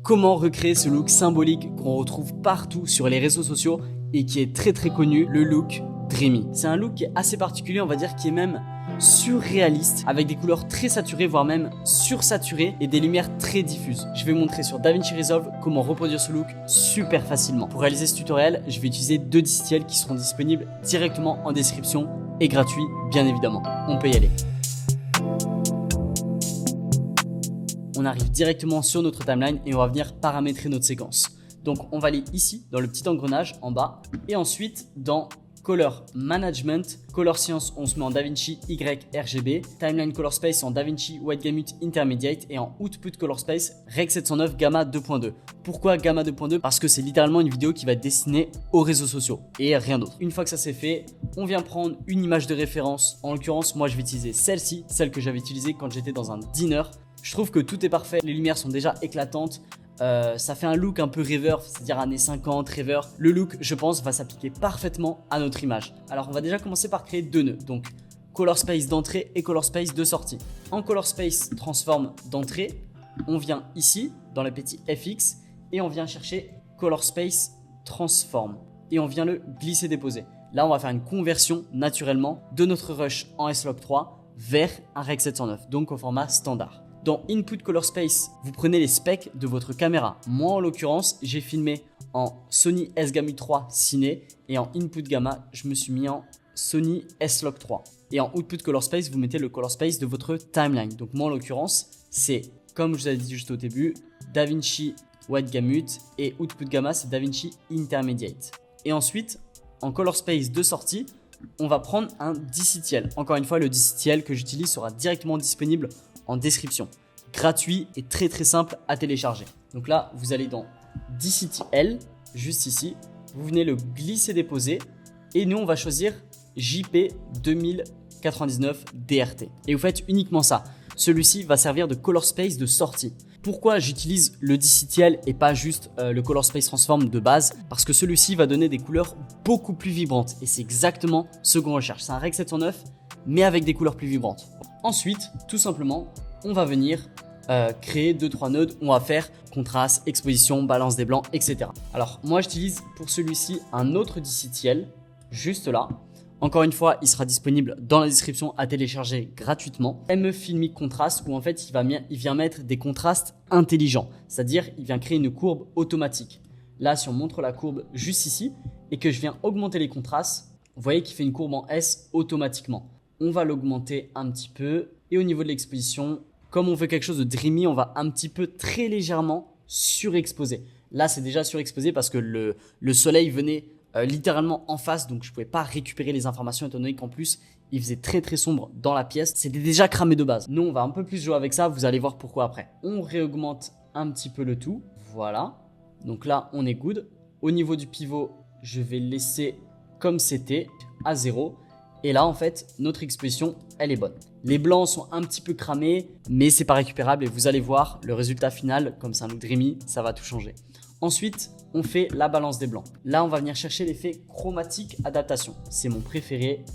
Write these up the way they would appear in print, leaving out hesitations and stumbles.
Comment recréer ce look symbolique qu'on retrouve partout sur les réseaux sociaux et qui est très connu, le look Dreamy. C'est un look qui est assez particulier, on va dire, qui est même surréaliste, avec des couleurs très saturées, voire même sursaturées et des lumières très diffuses. Je vais vous montrer sur DaVinci Resolve comment reproduire ce look super facilement. Pour réaliser ce tutoriel, je vais utiliser 2 DCTL qui seront disponibles directement en description et gratuits, bien évidemment. On peut y aller. On arrive directement sur notre timeline et on va venir paramétrer notre séquence. Donc on va aller ici dans le petit engrenage en bas et ensuite dans Color Management, Color Science on se met en DaVinci YRGB, Timeline Color Space en DaVinci White Gamut Intermediate et en Output Color Space Rec 709 Gamma 2.2. Pourquoi Gamma 2.2? Parce que c'est littéralement une vidéo qui va être destinée aux réseaux sociaux et rien d'autre. Une fois que ça c'est fait, on vient prendre une image de référence. En l'occurrence, moi je vais utiliser celle-ci, celle que j'avais utilisée quand j'étais dans un dinner. Je trouve que tout est parfait, les lumières sont déjà éclatantes. Ça fait un look un peu rêveur, c'est-à-dire années 50, rêveur. Le look, je pense, va s'appliquer parfaitement à notre image. Alors, on va déjà commencer par créer 2 nœuds. Donc, Color Space d'entrée et Color Space de sortie. En Color Space Transform d'entrée, on vient ici, dans le petit FX, et on vient chercher Color Space Transform. Et on vient le glisser-déposer. Là, on va faire une conversion naturellement de notre rush en S-Log 3 vers un Rec 709, donc au format standard. Dans Input Color Space, vous prenez les specs de votre caméra. Moi, en l'occurrence, j'ai filmé en Sony S-Gamut 3 Ciné et en Input Gamma, je me suis mis en Sony S-Log 3. Et en Output Color Space, vous mettez le Color Space de votre timeline. Donc moi, en l'occurrence, c'est, comme je vous avais dit juste au début, DaVinci White Gamut et Output Gamma, c'est DaVinci Intermediate. Et ensuite, en Color Space de sortie, on va prendre un DCTL. Encore une fois, le DCTL que j'utilise sera directement disponible en description, gratuit et très simple à télécharger. Donc là, vous allez dans DCTL, juste ici, vous venez le glisser déposer et nous on va choisir JP 2099 DRT. Et vous faites uniquement ça. Celui-ci va servir de color space de sortie. Pourquoi j'utilise le DCTL et pas juste le Color Space Transform de base? Parce que celui-ci va donner des couleurs beaucoup plus vibrantes et c'est exactement ce qu'on recherche. C'est un Rec 709 mais avec des couleurs plus vibrantes. Ensuite, tout simplement, on va venir créer 2-3 nœuds. On va faire contraste, exposition, balance des blancs, etc. Alors, moi, j'utilise pour celui-ci un autre DCTL, juste là. Encore une fois, il sera disponible dans la description à télécharger gratuitement. ME Filmic Contrast, où en fait, il vient mettre des contrastes intelligents. C'est-à-dire, il vient créer une courbe automatique. Là, si on montre la courbe juste ici et que je viens augmenter les contrastes, vous voyez qu'il fait une courbe en S automatiquement. On va l'augmenter un petit peu et au niveau de l'exposition, comme on veut quelque chose de dreamy, on va un petit peu très légèrement surexposer. Là, c'est déjà surexposé parce que le soleil venait littéralement en face, donc je ne pouvais pas récupérer les informations étant donné qu'en plus, il faisait très sombre dans la pièce. C'était déjà cramé de base. Nous, on va un peu plus jouer avec ça, vous allez voir pourquoi après. On réaugmente un petit peu le tout, voilà. Donc là, on est good. Au niveau du pivot, je vais le laisser comme c'était, à 0. Et là, en fait, notre exposition, elle est bonne. Les blancs sont un petit peu cramés, mais c'est pas récupérable et vous allez voir le résultat final, comme c'est un look dreamy, ça va tout changer. Ensuite, on fait la balance des blancs. Là, on va venir chercher l'effet chromatique adaptation. C'est mon préféré,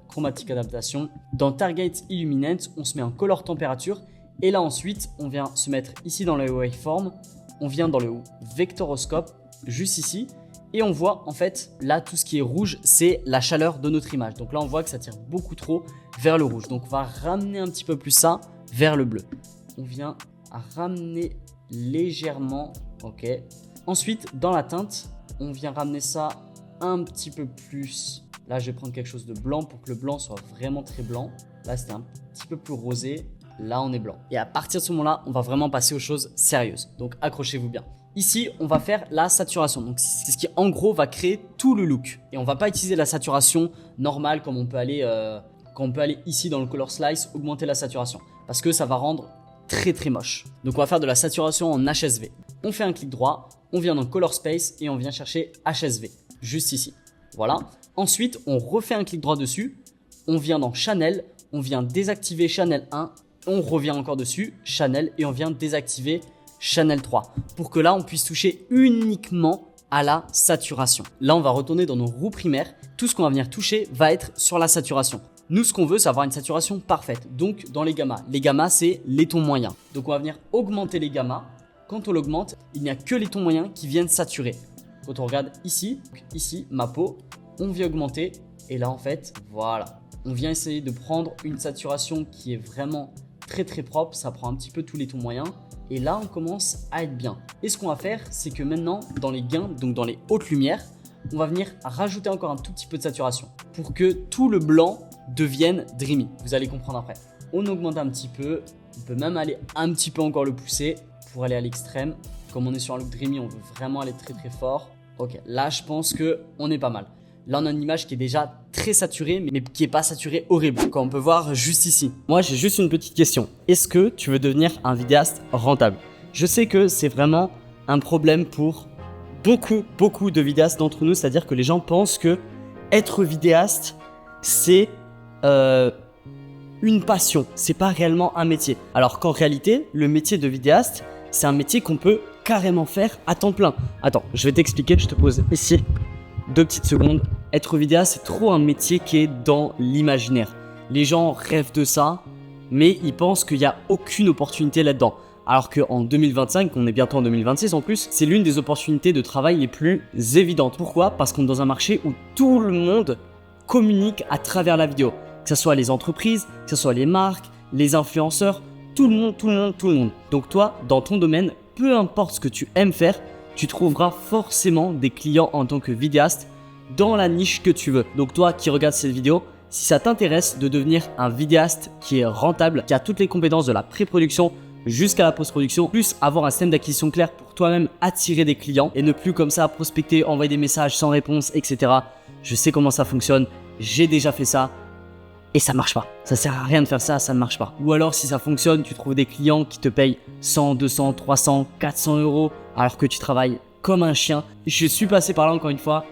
chromatique adaptation. Dans Target Illuminant, on se met en color température. Et là, ensuite, on vient se mettre ici dans le waveform. On vient dans le vectoroscope, juste ici. Et on voit en fait là tout ce qui est rouge c'est la chaleur de notre image. Donc là on voit que ça tire beaucoup trop vers le rouge. Donc on va ramener un petit peu plus ça vers le bleu. On vient à ramener légèrement. Ok. Ensuite dans la teinte on vient ramener ça un petit peu plus. Là je vais prendre quelque chose de blanc pour que le blanc soit vraiment très blanc. Là c'était un petit peu plus rosé. Là on est blanc. Et à partir de ce moment là on va vraiment passer aux choses sérieuses. Donc accrochez-vous bien. Ici, on va faire la saturation. Donc, c'est ce qui, en gros, va créer tout le look. Et on va pas utiliser la saturation normale comme on peut aller, quand on peut aller ici dans le Color Slice, augmenter la saturation. Parce que ça va rendre très moche. Donc, on va faire de la saturation en HSV. On fait un clic droit, on vient dans Color Space et on vient chercher HSV. Juste ici. Voilà. Ensuite, on refait un clic droit dessus. On vient dans Channel. On vient désactiver Channel 1. On revient encore dessus, Channel, et on vient désactiver Channel 3 pour que là on puisse toucher uniquement à la saturation. Là on va retourner dans nos roues primaires, tout ce qu'on va venir toucher va être sur la saturation. Nous ce qu'on veut c'est avoir une saturation parfaite, donc dans les gammas c'est les tons moyens. Donc on va venir augmenter les gammas quand on l'augmente, il n'y a que les tons moyens qui viennent saturer. Quand on regarde ici, ma peau, on vient augmenter et là en fait, voilà. On vient essayer de prendre une saturation qui est vraiment très très propre, ça prend un petit peu tous les tons moyens et là on commence à être bien. Et ce qu'on va faire, c'est que maintenant dans les gains, donc dans les hautes lumières, on va venir rajouter encore un tout petit peu de saturation pour que tout le blanc devienne dreamy. Vous allez comprendre après. On augmente un petit peu, on peut même aller un petit peu encore le pousser pour aller à l'extrême. Comme on est sur un look dreamy, on veut vraiment aller très très fort. Ok, là je pense qu'on est pas mal. Là, on a une image qui est déjà très saturée, mais qui n'est pas saturée horrible, comme on peut voir juste ici. Moi, j'ai juste une petite question. Est-ce que tu veux devenir un vidéaste rentable? Je sais que c'est vraiment un problème pour beaucoup de vidéastes d'entre nous. C'est-à-dire que les gens pensent que être vidéaste, c'est une passion. C'est pas réellement un métier. Alors qu'en réalité, le métier de vidéaste, c'est un métier qu'on peut carrément faire à temps plein. Attends, je vais t'expliquer. Je te pose ici 2 petites secondes. Être vidéaste, c'est trop un métier qui est dans l'imaginaire. Les gens rêvent de ça, mais ils pensent qu'il n'y a aucune opportunité là-dedans. Alors qu'en 2025, on est bientôt en 2026 en plus, c'est l'une des opportunités de travail les plus évidentes. Pourquoi? Parce qu'on est dans un marché où tout le monde communique à travers la vidéo. Que ce soit les entreprises, que ce soit les marques, les influenceurs, tout le monde. Donc toi, dans ton domaine, peu importe ce que tu aimes faire, tu trouveras forcément des clients en tant que vidéaste dans la niche que tu veux. Donc toi qui regardes cette vidéo, si ça t'intéresse de devenir un vidéaste qui est rentable, qui a toutes les compétences de la pré-production jusqu'à la post-production, plus avoir un système d'acquisition clair pour toi-même attirer des clients et ne plus comme ça prospecter, envoyer des messages sans réponse, etc. Je sais comment ça fonctionne, j'ai déjà fait ça et ça marche pas. Ça sert à rien de faire ça, ça ne marche pas. Ou alors si ça fonctionne, tu trouves des clients qui te payent 100, 200, 300, 400 € alors que tu travailles comme un chien. Je suis passé par là encore une fois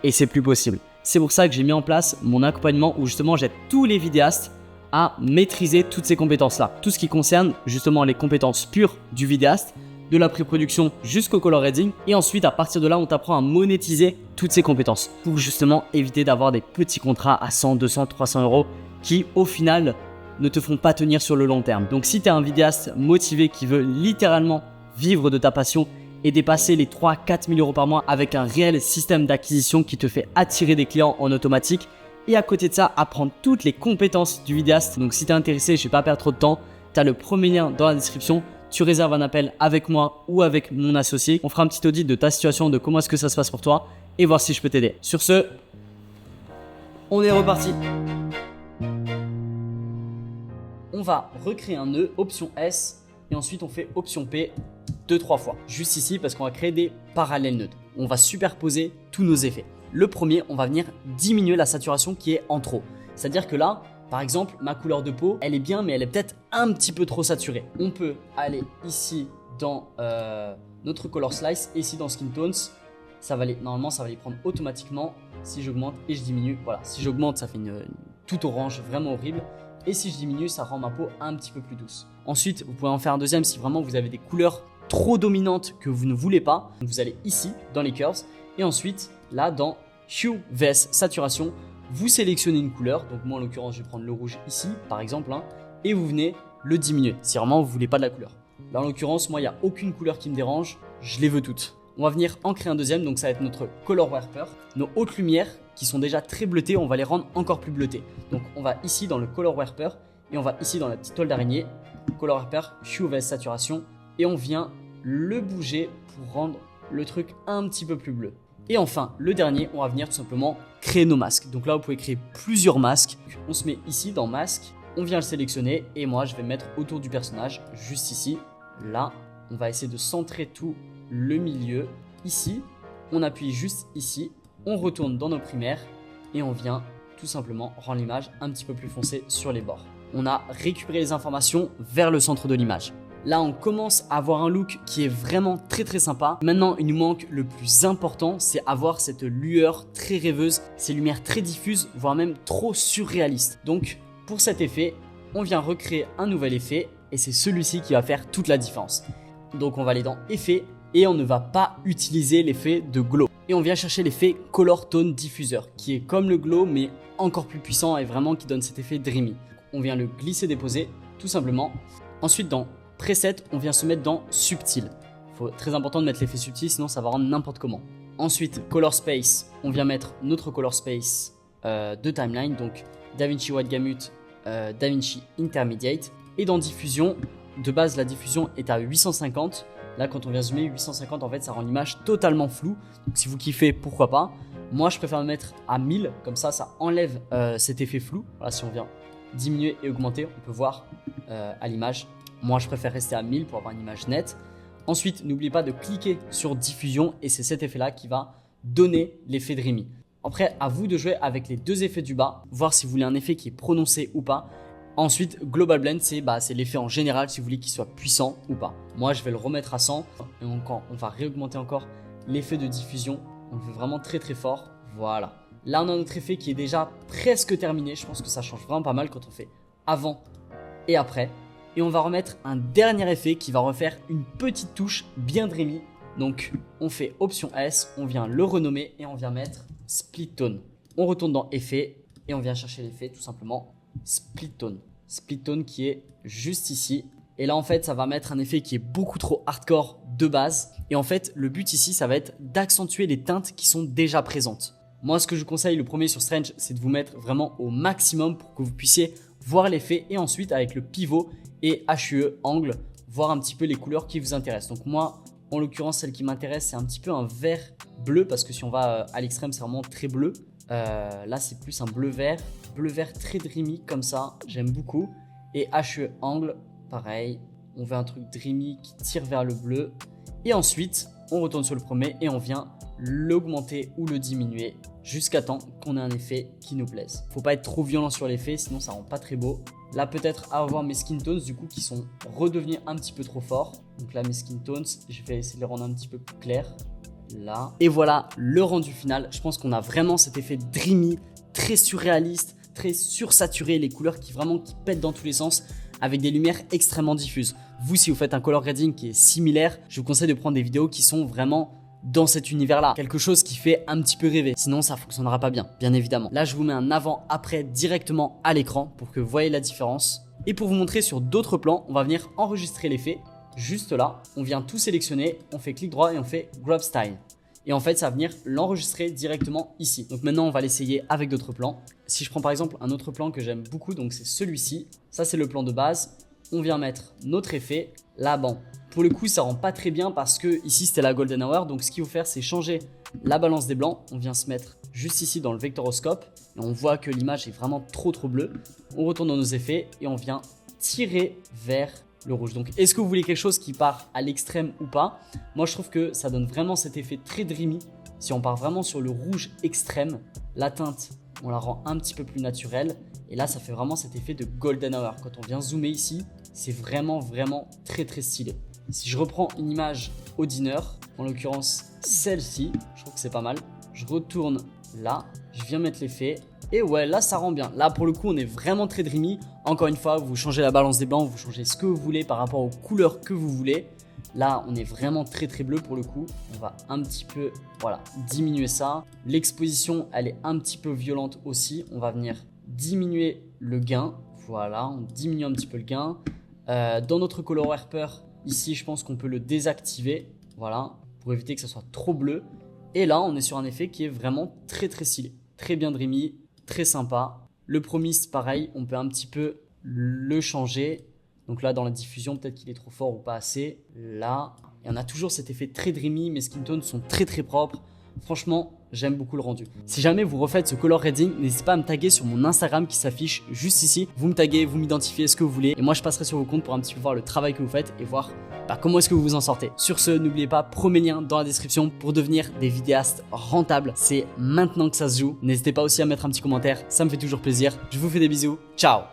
et c'est plus possible. C'est pour ça que j'ai mis en place mon accompagnement où justement j'aide tous les vidéastes à maîtriser toutes ces compétences-là. Tout ce qui concerne justement les compétences pures du vidéaste, de la pré-production jusqu'au color grading. Et ensuite, à partir de là, on t'apprend à monétiser toutes ces compétences pour justement éviter d'avoir des petits contrats à 100, 200, 300 € qui, au final, ne te font pas tenir sur le long terme. Donc, si tu es un vidéaste motivé qui veut littéralement vivre de ta passion et dépasser les 3-4 000 € par mois avec un réel système d'acquisition qui te fait attirer des clients en automatique, et à côté de ça, apprendre toutes les compétences du vidéaste. Donc si tu es intéressé, je ne vais pas perdre trop de temps, tu as le premier lien dans la description. Tu réserves un appel avec moi ou avec mon associé. On fera un petit audit de ta situation, de comment est-ce que ça se passe pour toi et voir si je peux t'aider. Sur ce, on est reparti. On va recréer un nœud, option S, et ensuite on fait option P 2-3 fois. Juste ici parce qu'on va créer des parallèles nœuds. On va superposer tous nos effets. Le premier, on va venir diminuer la saturation qui est en trop. C'est-à-dire que là, par exemple, ma couleur de peau, elle est bien, mais elle est peut-être un petit peu trop saturée. On peut aller ici dans notre color slice, et ici dans skin tones, normalement, ça va les prendre automatiquement. Si j'augmente et je diminue, voilà. Si j'augmente, ça fait une toute orange, vraiment horrible. Et si je diminue, ça rend ma peau un petit peu plus douce. Ensuite, vous pouvez en faire un deuxième si vraiment vous avez des couleurs trop dominantes que vous ne voulez pas. Vous allez ici dans les curves et ensuite là dans Hue vs Saturation, vous sélectionnez une couleur. Donc moi en l'occurrence, je vais prendre le rouge ici par exemple et vous venez le diminuer si vraiment vous ne voulez pas de la couleur. Là en l'occurrence, moi il n'y a aucune couleur qui me dérange, je les veux toutes. On va venir en créer un deuxième, donc ça va être notre Color Warper. Nos hautes lumières qui sont déjà très bleutées, on va les rendre encore plus bleutées. Donc on va ici dans le Color Warper et on va ici dans la petite toile d'araignée, Color Warper, Hue vs Saturation, et on vient le bouger pour rendre le truc un petit peu plus bleu. Et enfin, le dernier, on va venir tout simplement créer nos masques. Donc là, vous pouvez créer plusieurs masques. On se met ici dans masque, on vient le sélectionner et moi, je vais mettre autour du personnage, juste ici. Là, on va essayer de centrer tout le milieu. Ici, on appuie juste ici, on retourne dans nos primaires et on vient tout simplement rendre l'image un petit peu plus foncée sur les bords. On a récupéré les informations vers le centre de l'image. Là, on commence à avoir un look qui est vraiment très sympa. Maintenant, il nous manque le plus important, c'est avoir cette lueur très rêveuse, ces lumières très diffuses, voire même trop surréalistes. Donc, pour cet effet, on vient recréer un nouvel effet et c'est celui-ci qui va faire toute la différence. Donc, on va aller dans Effet et on ne va pas utiliser l'effet de glow. Et on vient chercher l'effet Color Tone Diffuser qui est comme le glow mais encore plus puissant et vraiment qui donne cet effet dreamy. On vient le glisser-déposer tout simplement. Ensuite, dans Preset, on vient se mettre dans Subtil. Très important de mettre l'effet subtil, sinon ça va rendre n'importe comment. Ensuite, Color Space, on vient mettre notre Color Space de timeline, donc DaVinci White Gamut, DaVinci Intermediate. Et dans diffusion, de base la diffusion est à 850. Là quand on vient zoomer, 850 en fait ça rend l'image totalement floue. Donc si vous kiffez, pourquoi pas. Moi je préfère le mettre à 1000, comme ça enlève cet effet flou. Voilà, si on vient diminuer et augmenter, on peut voir à l'image. Moi je préfère rester à 1000 pour avoir une image nette. Ensuite, n'oubliez pas de cliquer sur diffusion et c'est cet effet-là qui va donner l'effet dreamy. Après, à vous de jouer avec les deux effets du bas, voir si vous voulez un effet qui est prononcé ou pas. Ensuite, Global Blend, c'est l'effet en général si vous voulez qu'il soit puissant ou pas. Moi, je vais le remettre à 100 et on va réaugmenter encore l'effet de diffusion. On le fait vraiment très très fort. Voilà. Là, on a notre effet qui est déjà presque terminé. Je pense que ça change vraiment pas mal quand on fait avant et après. Et on va remettre un dernier effet qui va refaire une petite touche bien dreamy. Donc on fait option S, on vient le renommer et on vient mettre Split Tone. On retourne dans effet et on vient chercher l'effet tout simplement Split Tone. Split Tone qui est juste ici. Et là en fait ça va mettre un effet qui est beaucoup trop hardcore de base. Et en fait le but ici ça va être d'accentuer les teintes qui sont déjà présentes. Moi ce que je conseille, le premier sur Strange, c'est de vous mettre vraiment au maximum pour que vous puissiez voir l'effet. Et ensuite avec le pivot et HUE, angle, voir un petit peu les couleurs qui vous intéressent. Donc moi, en l'occurrence, celle qui m'intéresse, c'est un petit peu un vert bleu, parce que si on va à l'extrême, c'est vraiment très bleu. Là, c'est plus un bleu vert très dreamy, comme ça, j'aime beaucoup. Et HUE, angle, pareil, on veut un truc dreamy qui tire vers le bleu. Et ensuite, on retourne sur le premier et on vient l'augmenter ou le diminuer jusqu'à temps qu'on ait un effet qui nous plaise. Faut pas être trop violent sur l'effet, sinon ça rend pas très beau. Là peut-être avoir mes skin tones du coup qui sont redevenus un petit peu trop forts. Donc là mes skin tones, je vais essayer de les rendre un petit peu plus clairs. Là. Et voilà le rendu final. Je pense qu'on a vraiment cet effet dreamy, très surréaliste, très sursaturé, les couleurs qui pètent dans tous les sens avec des lumières extrêmement diffuses. Vous, si vous faites un color grading qui est similaire, je vous conseille de prendre des vidéos qui sont vraiment dans cet univers-là. Quelque chose qui fait un petit peu rêver. Sinon, ça fonctionnera pas bien évidemment. Là, je vous mets un avant-après directement à l'écran pour que vous voyez la différence. Et pour vous montrer sur d'autres plans, on va venir enregistrer l'effet. Juste là, on vient tout sélectionner, on fait clic droit et on fait Grab Style. Et en fait, ça va venir l'enregistrer directement ici. Donc maintenant, on va l'essayer avec d'autres plans. Si je prends par exemple un autre plan que j'aime beaucoup, donc c'est celui-ci. Ça, c'est le plan de base. On vient mettre notre effet. Là, bon, pour le coup, ça rend pas très bien parce que ici, c'était la Golden Hour. Donc, ce qu'il faut faire, c'est changer la balance des blancs. On vient se mettre juste ici dans le vectoroscope. Et on voit que l'image est vraiment trop bleu. On retourne dans nos effets et on vient tirer vers le rouge. Donc, est-ce que vous voulez quelque chose qui part à l'extrême ou pas? Moi, je trouve que ça donne vraiment cet effet très dreamy. Si on part vraiment sur le rouge extrême, la teinte, on la rend un petit peu plus naturelle. Et là, ça fait vraiment cet effet de Golden Hour. Quand on vient zoomer ici, c'est vraiment très stylé. Si je reprends une image au dîner, en l'occurrence celle-ci, je trouve que c'est pas mal. Je retourne là, je viens mettre l'effet. Et ouais, là ça rend bien. Là pour le coup, on est vraiment très dreamy. Encore une fois, vous changez la balance des blancs, vous changez ce que vous voulez par rapport aux couleurs que vous voulez. Là, on est vraiment très bleu pour le coup. On va un petit peu, voilà, diminuer ça. L'exposition, elle est un petit peu violente aussi. On va venir diminuer le gain. Voilà, on diminue un petit peu le gain. Dans notre color warper, ici, je pense qu'on peut le désactiver. Voilà, pour éviter que ça soit trop bleu. Et là, on est sur un effet qui est vraiment très stylé. Très bien dreamy, très sympa. Le Promise, pareil, on peut un petit peu le changer. Donc là, dans la diffusion, peut-être qu'il est trop fort ou pas assez. Là, et on a toujours cet effet très dreamy. Mes skin tones sont très propres. Franchement, j'aime beaucoup le rendu. Si jamais vous refaites ce color grading, n'hésitez pas à me taguer sur mon Instagram qui s'affiche juste ici. Vous me taguez, vous m'identifiez, ce que vous voulez. Et moi, je passerai sur vos comptes pour un petit peu voir le travail que vous faites et voir comment est-ce que vous vous en sortez. Sur ce, n'oubliez pas, premier lien dans la description pour devenir des vidéastes rentables. C'est maintenant que ça se joue. N'hésitez pas aussi à mettre un petit commentaire, ça me fait toujours plaisir. Je vous fais des bisous. Ciao!